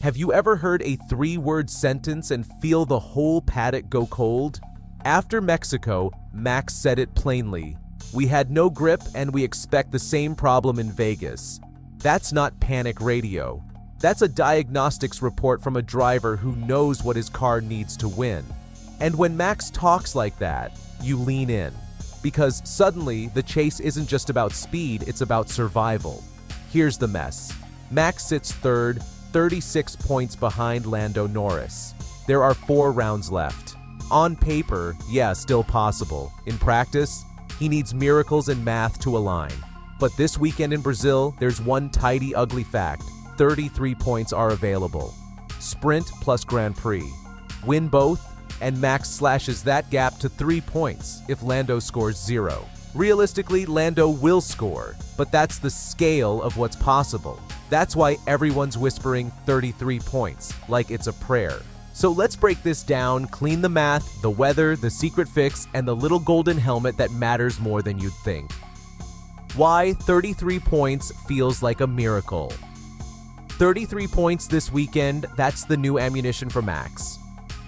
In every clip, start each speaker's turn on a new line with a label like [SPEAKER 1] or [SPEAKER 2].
[SPEAKER 1] Have you ever heard a three-word sentence and feel the whole paddock go cold? After Mexico, Max said it plainly. We had no grip and we expect the same problem in Vegas. That's not panic radio. That's a diagnostics report from a driver who knows what his car needs to win. And when Max talks like that, you lean in. Because suddenly, the chase isn't just about speed, it's about survival. Here's the mess. Max sits third, 36 points behind Lando Norris. There are 4 rounds left. On paper, yeah, still possible. In practice, he needs miracles and math to align. But this weekend in Brazil, there's one tidy, ugly fact. 33 points are available. Sprint plus Grand Prix. Win both, and Max slashes that gap to 3 points if Lando scores 0. Realistically, Lando will score, but that's the scale of what's possible. That's why everyone's whispering 33 points, like it's a prayer. So let's break this down, clean the math, the weather, the secret fix, and the little golden helmet that matters more than you'd think. Why 33 points feels like a miracle. 33 points this weekend, that's the new ammunition for Max.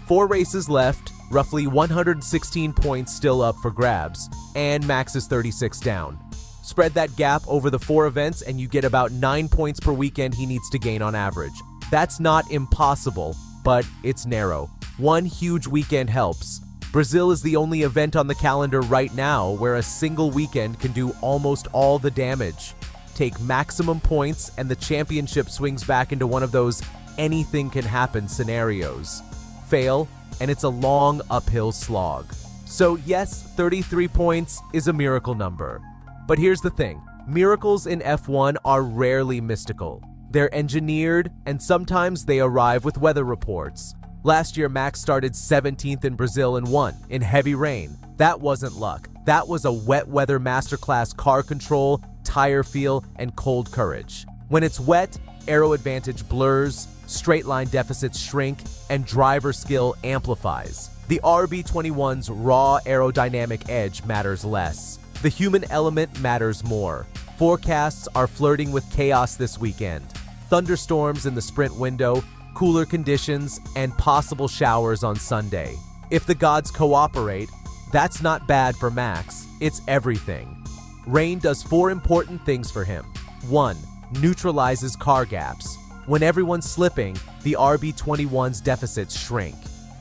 [SPEAKER 1] 4 races left, roughly 116 points still up for grabs, and Max is 36 down. Spread that gap over the 4 events and you get about 9 points per weekend he needs to gain on average. That's not impossible, but it's narrow. One huge weekend helps. Brazil is the only event on the calendar right now where a single weekend can do almost all the damage. Take maximum points and the championship swings back into one of those anything can happen scenarios. Fail, and it's a long uphill slog. So yes, 33 points is a miracle number. But here's the thing, miracles in F1 are rarely mystical. They're engineered, and sometimes they arrive with weather reports. Last year, Max started 17th in Brazil and won, in heavy rain. That wasn't luck. That was a wet weather masterclass car control, tire feel, and cold courage. When it's wet, aero advantage blurs, straight line deficits shrink, and driver skill amplifies. The RB21's raw aerodynamic edge matters less. The human element matters more. Forecasts are flirting with chaos this weekend. Thunderstorms in the sprint window, cooler conditions, and possible showers on Sunday. If the gods cooperate, that's not bad for Max, it's everything. Rain does 4 important things for him. 1. Neutralizes car gaps. When everyone's slipping, the RB21's deficits shrink.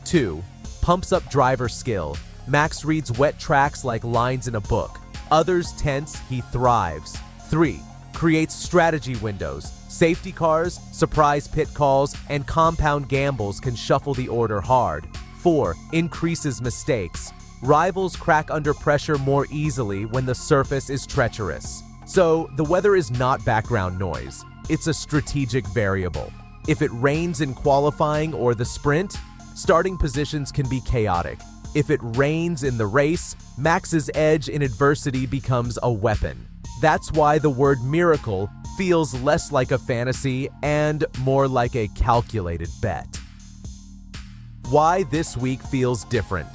[SPEAKER 1] 2. Pumps up driver skill. Max reads wet tracks like lines in a book. Others tense, he thrives. 3. Creates strategy windows. Safety cars, surprise pit calls, and compound gambles can shuffle the order hard. 4. Increases mistakes. Rivals crack under pressure more easily when the surface is treacherous. So, the weather is not background noise. It's a strategic variable. If it rains in qualifying or the sprint, starting positions can be chaotic. If it rains in the race, Max's edge in adversity becomes a weapon. That's why the word miracle feels less like a fantasy and more like a calculated bet. Why this week feels different.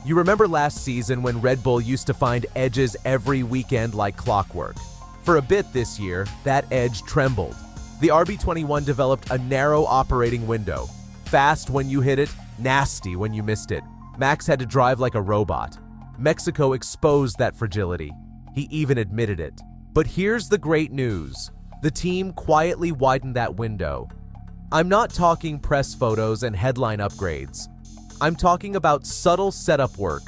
[SPEAKER 1] You remember last season when Red Bull used to find edges every weekend like clockwork. For a bit this year, that edge trembled. The RB21 developed a narrow operating window. Fast when you hit it, nasty when you missed it. Max had to drive like a robot. Mexico exposed that fragility. He even admitted it. But here's the great news. The team quietly widened that window. I'm not talking press photos and headline upgrades. I'm talking about subtle setup work,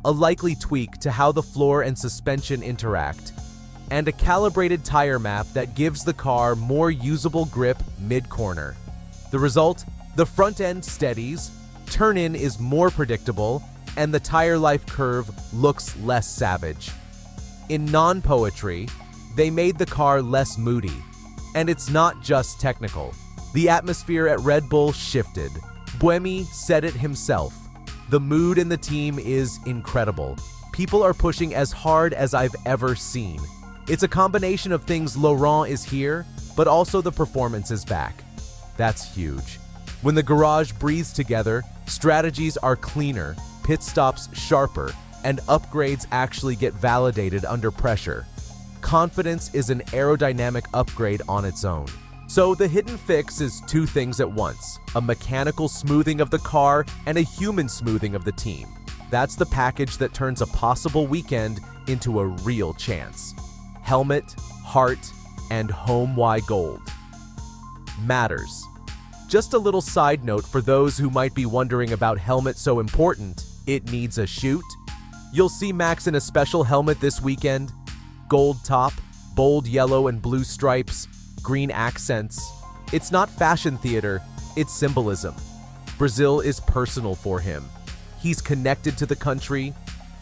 [SPEAKER 1] a likely tweak to how the floor and suspension interact, and a calibrated tire map that gives the car more usable grip mid-corner. The result? The front end steadies, turn-in is more predictable, and the tire life curve looks less savage. In non-poetry, they made the car less moody. And it's not just technical. The atmosphere at Red Bull shifted. Buemi said it himself. The mood in the team is incredible. People are pushing as hard as I've ever seen. It's a combination of things. Laurent is here, but also the performance is back. That's huge. When the garage breathes together, strategies are cleaner, pit stops sharper, and upgrades actually get validated under pressure. Confidence is an aerodynamic upgrade on its own. So the hidden fix is two things at once: a mechanical smoothing of the car and a human smoothing of the team. That's the package that turns a possible weekend into a real chance. Helmet, heart, and home Y gold. Matters. Just a little side note for those who might be wondering about helmet so important, it needs a shoot. You'll see Max in a special helmet this weekend. Gold top, bold yellow and blue stripes, green accents. It's not fashion theater, it's symbolism. Brazil is personal for him. He's connected to the country,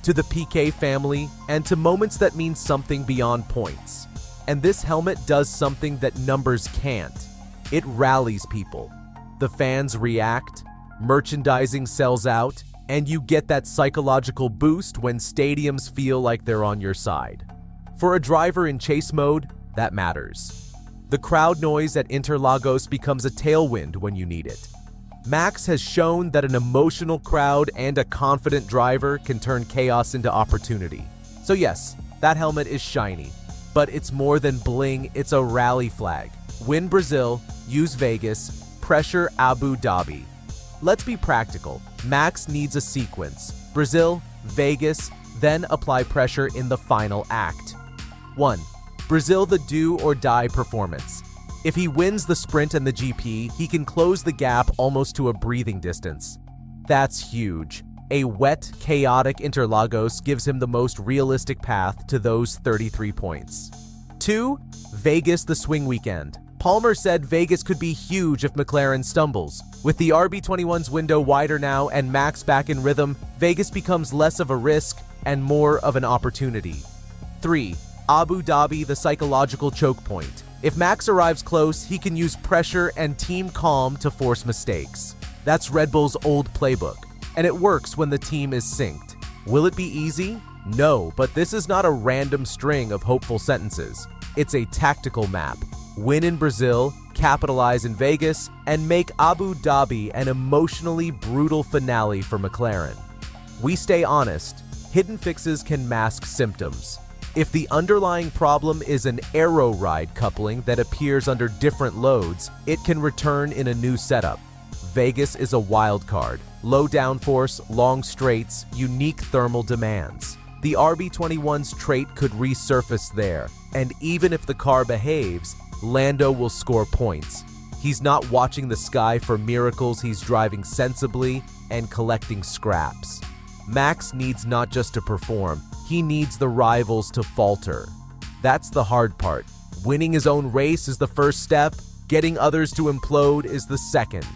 [SPEAKER 1] to the Piquet family, and to moments that mean something beyond points. And this helmet does something that numbers can't. It rallies people. The fans react, merchandising sells out, and you get that psychological boost when stadiums feel like they're on your side. For a driver in chase mode, that matters. The crowd noise at Interlagos becomes a tailwind when you need it. Max has shown that an emotional crowd and a confident driver can turn chaos into opportunity. So yes, that helmet is shiny, but it's more than bling, it's a rally flag. Win Brazil, use Vegas, pressure Abu Dhabi. Let's be practical. Max needs a sequence: Brazil, Vegas, then apply pressure in the final act. 1. Brazil, the do or die performance. If he wins the sprint and the GP, he can close the gap almost to a breathing distance. That's huge. A wet, chaotic Interlagos gives him the most realistic path to those 33 points. 2. Vegas, the swing weekend. Palmer said Vegas could be huge if McLaren stumbles. With the RB21's window wider now and Max back in rhythm, Vegas becomes less of a risk and more of an opportunity. 3. Abu Dhabi, the psychological choke point. If Max arrives close, he can use pressure and team calm to force mistakes. That's Red Bull's old playbook, and it works when the team is synced. Will it be easy? No, but this is not a random string of hopeful sentences. It's a tactical map. Win in Brazil, capitalize in Vegas, and make Abu Dhabi an emotionally brutal finale for McLaren. We stay honest. Hidden fixes can mask symptoms. If the underlying problem is an aero ride coupling that appears under different loads, it can return in a new setup. Vegas is a wild card. Low downforce, long straights, unique thermal demands. The RB21's trait could resurface there, and even if the car behaves, Lando will score points. He's not watching the sky for miracles, he's driving sensibly and collecting scraps. Max needs not just to perform, he needs the rivals to falter. That's the hard part. Winning his own race is the first step, getting others to implode is the second.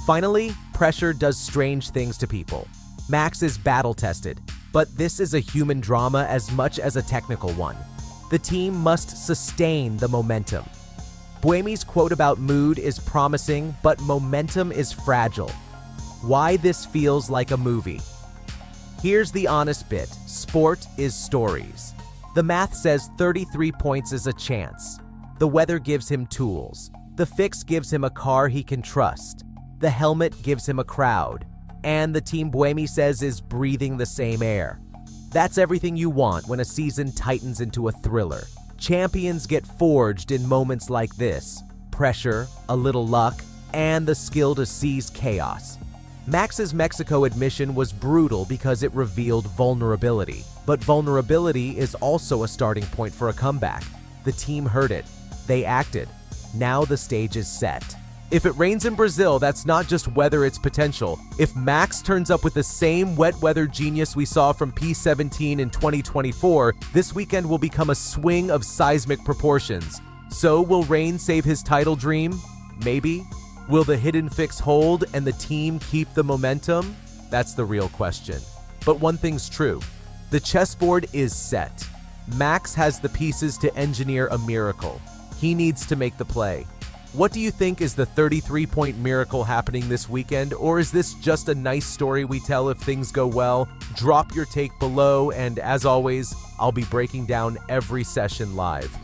[SPEAKER 1] Finally, pressure does strange things to people. Max is battle-tested, but this is a human drama as much as a technical one. The team must sustain the momentum. Buemi's quote about mood is promising, but momentum is fragile. Why this feels like a movie? Here's the honest bit. Sport is stories. The math says 33 points is a chance. The weather gives him tools. The fix gives him a car he can trust. The helmet gives him a crowd. And the team Buemi says is breathing the same air. That's everything you want when a season tightens into a thriller. Champions get forged in moments like this. Pressure, a little luck, and the skill to seize chaos. Max's Mexico admission was brutal because it revealed vulnerability. But vulnerability is also a starting point for a comeback. The team heard it. They acted. Now the stage is set. If it rains in Brazil, that's not just weather, it's potential. If Max turns up with the same wet weather genius we saw from P17 in 2024, this weekend will become a swing of seismic proportions. So will rain save his title dream? Maybe. Will the hidden fix hold and the team keep the momentum? That's the real question. But one thing's true. The chessboard is set. Max has the pieces to engineer a miracle. He needs to make the play. What do you think is the 33-point miracle happening this weekend, or is this just a nice story we tell if things go well? Drop your take below, and as always, I'll be breaking down every session live.